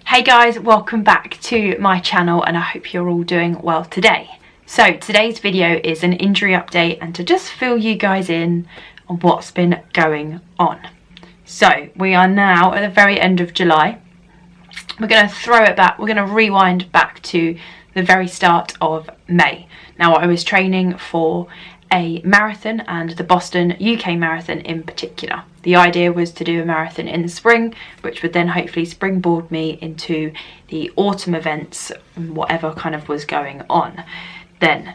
Hey guys, welcome back to my channel and I hope you're all doing well today. So today's video is an injury update and to just fill you guys in on what's been going on. So we are now at the very end of July. We're going to throw it back, we're going to rewind back to the very start of May. Now I was training for a marathon and the Boston UK Marathon in particular. The idea was to do a marathon in the spring, which would then hopefully springboard me into the autumn events and whatever kind of was going on then.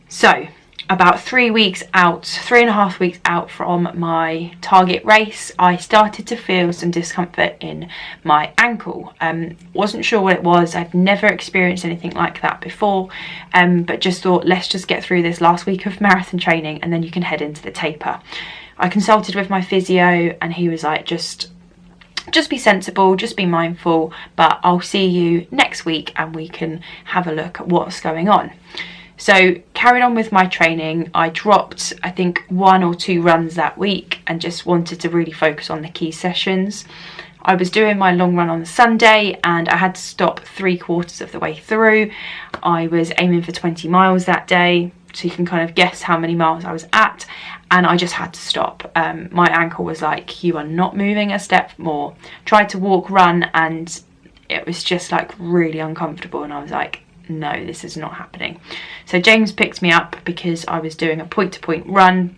So about 3 weeks out, 3.5 weeks out from my target race, I started to feel some discomfort in my ankle. Wasn't sure what it was. I'd never experienced anything like that before, but just thought, let's just get through this last week of marathon training and then you can head into the taper. I consulted with my physio and he was like, just be sensible, just be mindful, but I'll see you next week and we can have a look at what's going on. So carried on with my training. I dropped I think 1 or 2 runs that week and just wanted to really focus on the key sessions. I was doing my long run on the Sunday and I had to stop 3/4 of the way through. I was aiming for 20 miles that day, so you can kind of guess how many miles I was at, and I just had to stop. My ankle was like, you are not moving a step more. Tried to walk, run, and it was just like really uncomfortable, and I was like, no, this is not happening. So James picked me up because I was doing a point-to-point run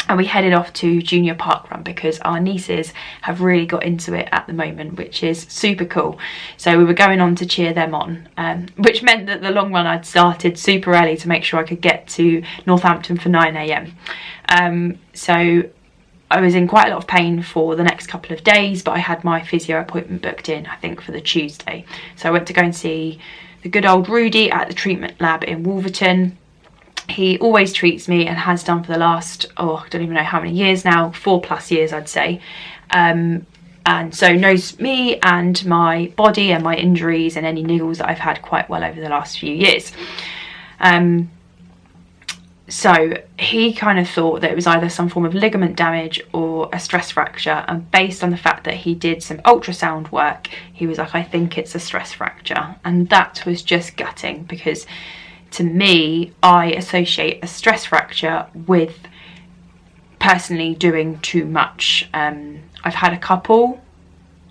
and we headed off to junior parkrun because our nieces have really got into it at the moment, which is super cool. So we were going on to cheer them on, which meant that the long run I'd started super early to make sure I could get to Northampton for 9 AM. So I was in quite a lot of pain for the next couple of days, but I had my physio appointment booked in, I think, for the Tuesday. So I went to go and see the good old Rudy at the treatment lab in Wolverton. He always treats me and has done for the last, I don't even know how many years now, 4+ years I'd say. And so knows me and my body and my injuries and any niggles that I've had quite well over the last few years. So he kind of thought that it was either some form of ligament damage or a stress fracture, and based on the fact that he did some ultrasound work, he was like, I think it's a stress fracture. And that was just gutting, because to me, I associate a stress fracture with personally doing too much. I've had a couple,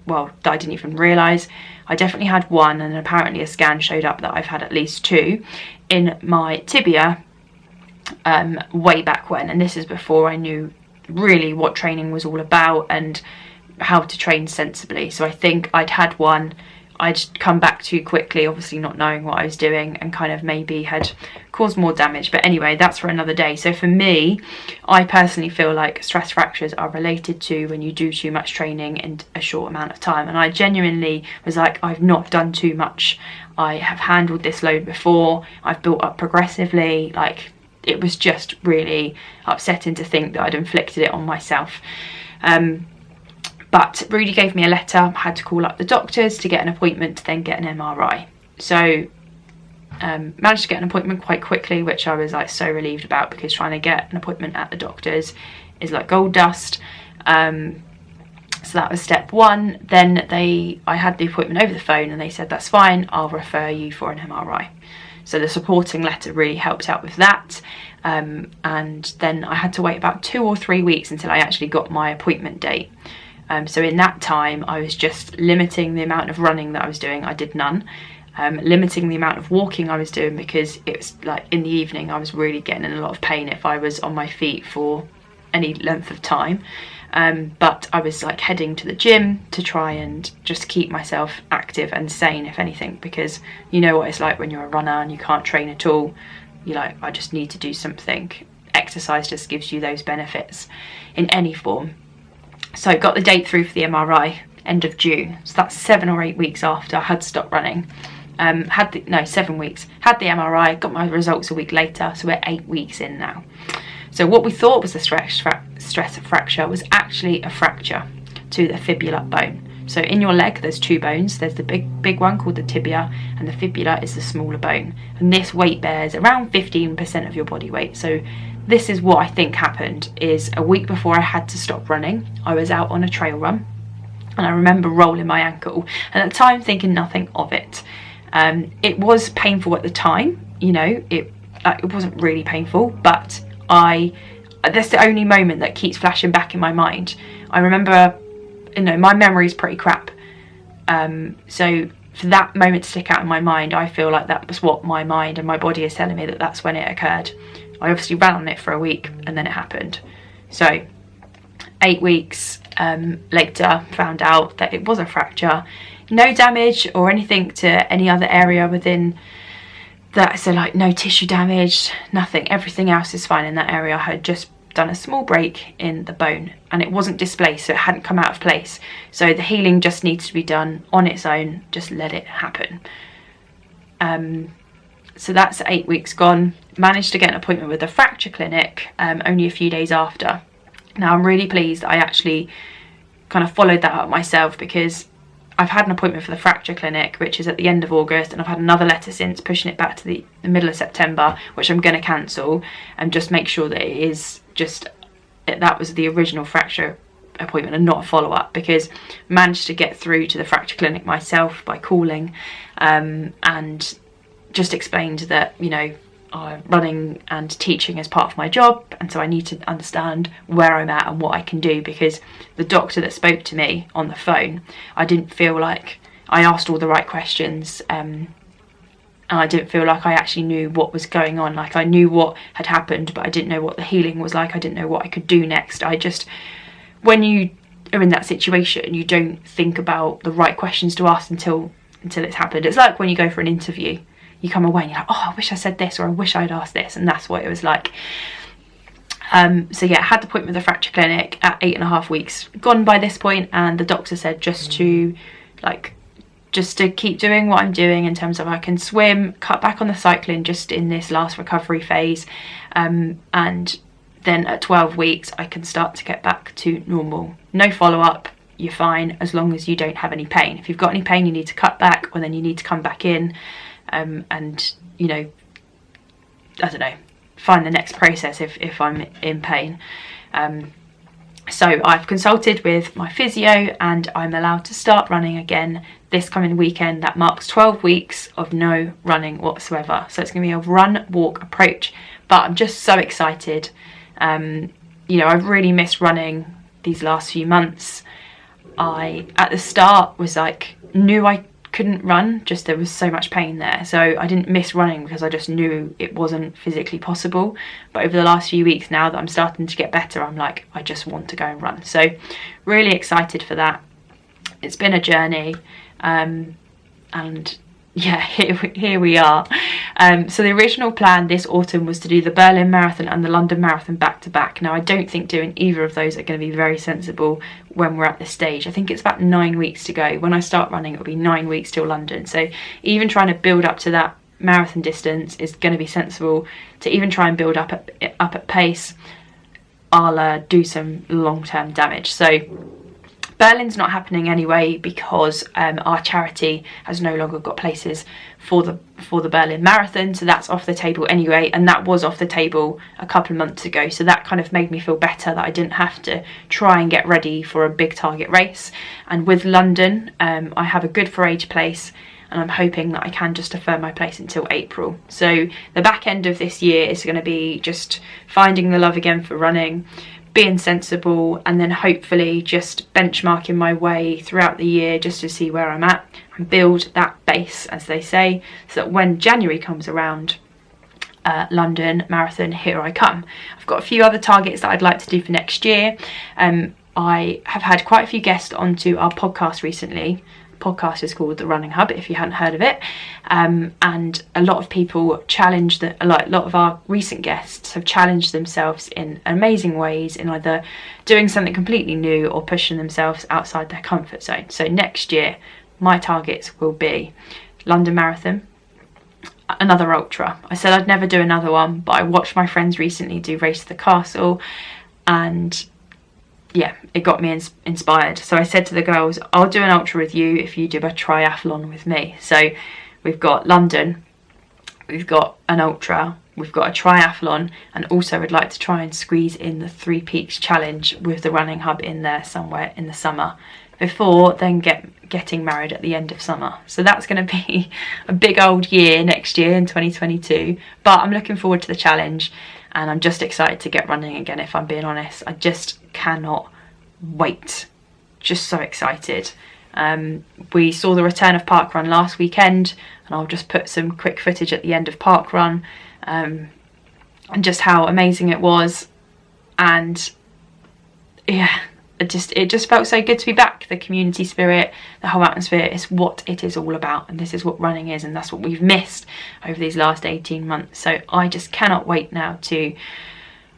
well, that I didn't even realise. I definitely had one, and apparently a scan showed up that I've had at least 2 in my tibia way back when, and this is before I knew really what training was all about and how to train sensibly. So I think I'd had one, I'd come back too quickly, obviously not knowing what I was doing, and kind of maybe had caused more damage. But anyway, that's for another day. So for me, I personally feel like stress fractures are related to when you do too much training in a short amount of time, and I genuinely was like, I've not done too much. I have handled this load before, I've built up progressively. Like, it was just really upsetting to think that I'd inflicted it on myself. But Rudy gave me a letter, had to call up the doctors to get an appointment to then get an MRI. So managed to get an appointment quite quickly, which I was like so relieved about, because trying to get an appointment at the doctors is like gold dust. So that was step 1. Then I had the appointment over the phone and they said, that's fine, I'll refer you for an MRI. So the supporting letter really helped out with that. And then I had to wait about 2 or 3 weeks until I actually got my appointment date. So in that time, I was just limiting the amount of running that I was doing. I did none. Limiting the amount of walking I was doing, because it was like in the evening, I was really getting in a lot of pain if I was on my feet for any length of time. But I was like heading to the gym to try and just keep myself active and sane, if anything, because you know what it's like when you're a runner and you can't train at all. You're like, I just need to do something. Exercise just gives you those benefits in any form. So I got the date through for the MRI, end of June. So that's 7 or 8 weeks after I had stopped running. 7 weeks. Had the MRI, got my results a week later, so we're 8 weeks in now. So what we thought was a stress fracture was actually a fracture to the fibula bone. So in your leg, there's 2 bones. There's the big one called the tibia, and the fibula is the smaller bone. And this weight bears around 15% of your body weight. So this is what I think happened, is a week before I had to stop running, I was out on a trail run. and I remember rolling my ankle, and at the time thinking nothing of it. It was painful at the time, you know, it wasn't really painful, but that's the only moment that keeps flashing back in my mind. I remember, you know, my memory's pretty crap, so for that moment to stick out in my mind, I feel like that was what my mind and my body is telling me, that that's when it occurred. I obviously ran on it for a week and then it happened. So 8 weeks later, found out that it was a fracture. No damage or anything to any other area within that, so like no tissue damage, nothing. Everything else is fine in that area. I had just done a small break in the bone and it wasn't displaced, so it hadn't come out of place. So the healing just needs to be done on its own, just let it happen. So that's 8 weeks gone. Managed to get an appointment with the fracture clinic only a few days after. Now I'm really pleased I actually kind of followed that up myself, because I've had an appointment for the fracture clinic, which is at the end of August, and I've had another letter since pushing it back to the middle of September, which I'm going to cancel and just make sure that it is just, that was the original fracture appointment and not a follow-up, because I managed to get through to the fracture clinic myself by calling, and just explained that, you know, running and teaching is part of my job, and so I need to understand where I'm at and what I can do, because the doctor that spoke to me on the phone, I didn't feel like I asked all the right questions, and I didn't feel like I actually knew what was going on. Like, I knew what had happened, but I didn't know what the healing was like. I didn't know what I could do next. When you are in that situation, you don't think about the right questions to ask until it's happened. It's like when you go for an interview, you come away and you're like, oh, I wish I said this, or I wish I'd asked this, and that's what it was like. So yeah, I had the appointment with the fracture clinic at 8.5 weeks gone by this point, and the doctor said just to keep doing what I'm doing in terms of I can swim, cut back on the cycling just in this last recovery phase, and then at 12 weeks I can start to get back to normal. No follow-up, you're fine as long as you don't have any pain. If you've got any pain, you need to cut back, or then you need to come back in, and, you know, I don't know, find the next process if I'm in pain. So I've consulted with my physio and I'm allowed to start running again this coming weekend. That marks 12 weeks of no running whatsoever. So it's going to be a run, walk approach, but I'm just so excited. You know, I've really missed running these last few months. I, at the start, was like, knew I couldn't run, just there was so much pain there, so I didn't miss running because I just knew it wasn't physically possible. But over the last few weeks, now that I'm starting to get better, I'm like, I just want to go and run. So really excited for that. It's been a journey, and yeah, here we are. So the original plan this autumn was to do the Berlin Marathon and the London Marathon back to back. Now I don't think doing either of those are going to be very sensible when we're at this stage. I think it's about 9 weeks to go. When I start running, it'll be 9 weeks till London. So even trying to build up to that marathon distance is going to be sensible. To even try and build up at pace, I'll do some long-term damage. So Berlin's not happening anyway, because our charity has no longer got places for the Berlin Marathon, so that's off the table anyway, and that was off the table a couple of months ago, so that kind of made me feel better that I didn't have to try and get ready for a big target race. And with London, I have a good for age place, and I'm hoping that I can just defer my place until April. So the back end of this year is going to be just finding the love again for running, being sensible, and then hopefully just benchmarking my way throughout the year just to see where I'm at and build that base, as they say, so that when January comes around, London Marathon, here I come. I've got a few other targets that I'd like to do for next year. I have had quite a few guests onto our podcast recently. Podcast is called The Running Hub, if you hadn't heard of it, and a lot of people challenge that. A lot of our recent guests have challenged themselves in amazing ways in either doing something completely new or pushing themselves outside their comfort zone. So next year my targets will be London Marathon, another ultra. I said I'd never do another one, but I watched my friends recently do Race to the Castle, and yeah, it got me inspired. So I said to the girls, I'll do an ultra with you if you do a triathlon with me. So we've got London, we've got an ultra, we've got a triathlon, and also would like to try and squeeze in the 3 Peaks challenge with the Running Hub in there somewhere in the summer. before then getting married at the end of summer. So that's going to be a big old year next year in 2022, but I'm looking forward to the challenge and I'm just excited to get running again, if I'm being honest. I just cannot wait. Just so excited. We saw the return of parkrun last weekend, and I'll just put some quick footage at the end of parkrun, and just how amazing it was. And yeah, it just felt so good to be back. The community spirit, the whole atmosphere is what it is all about, and this is what running is, and that's what we've missed over these last 18 months. So I just cannot wait now I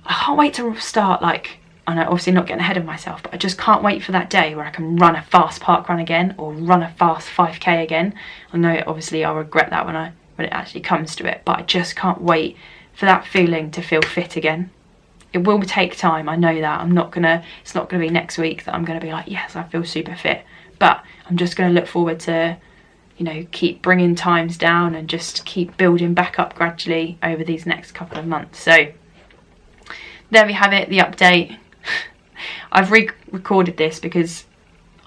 can't wait to start, like, I know, obviously not getting ahead of myself, but I just can't wait for that day where I can run a fast park run again, or run a fast 5k again. I know obviously I'll regret that when it actually comes to it, but I just can't wait for that feeling to feel fit again. It will take time, I know that. It's not gonna be next week that I'm gonna be like, yes, I feel super fit. But I'm just gonna look forward to, you know, keep bringing times down and just keep building back up gradually over these next couple of months. So there we have it, the update. I've re-recorded this because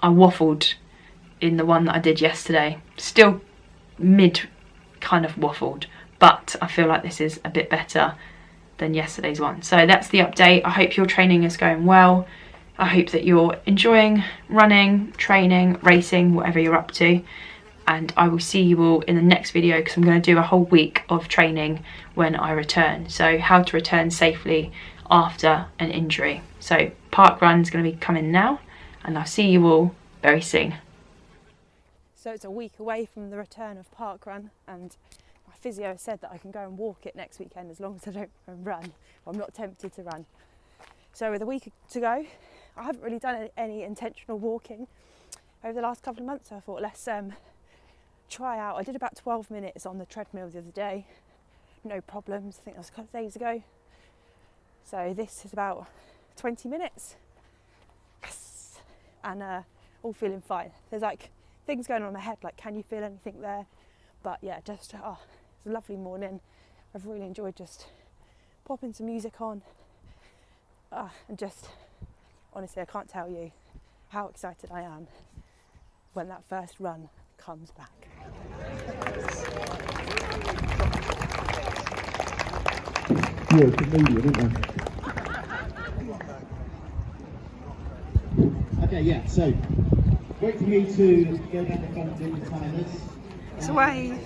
I waffled in the one that I did yesterday. Still mid kind of waffled, but I feel like this is a bit better than yesterday's one. So that's the update. I hope your training is going well. I hope that you're enjoying running, training, racing, whatever you're up to. And I will see you all in the next video, because I'm going to do a whole week of training when I return. So how to return safely after an injury. So parkrun is going to be coming now, and I'll see you all very soon. So it's a week away from the return of parkrun, and my physio said that I can go and walk it next weekend as long as I don't run. I'm not tempted to run. So with a week to go, I haven't really done any intentional walking over the last couple of months, so I thought let's try out. I did about 12 minutes on the treadmill the other day, no problems. I think that was a couple of days ago. So this is about 20 minutes, yes, and all feeling fine. There's like things going on in my head, like can you feel anything there? But yeah, just it's a lovely morning. I've really enjoyed just popping some music on, and just honestly I can't tell you how excited I am when that first run comes back. You're a comedian, aren't you? Okay, yeah, so wait for me to go down the front and do the timers. It's a wave.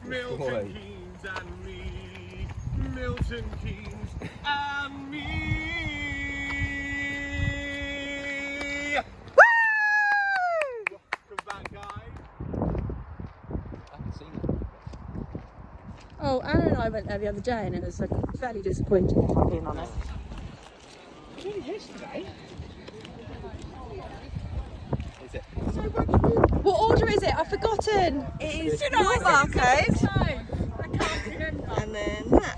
Milton Keynes and me, Milton Keynes and me. Woo! Welcome back, guys. I haven't seen it. Oh, Anna and I went there the other day, and it was like fairly disappointing, if I'm being honest. It's only yesterday. Is it? What order is it? I've forgotten. It is your barcode. No, I can't remember. And then that.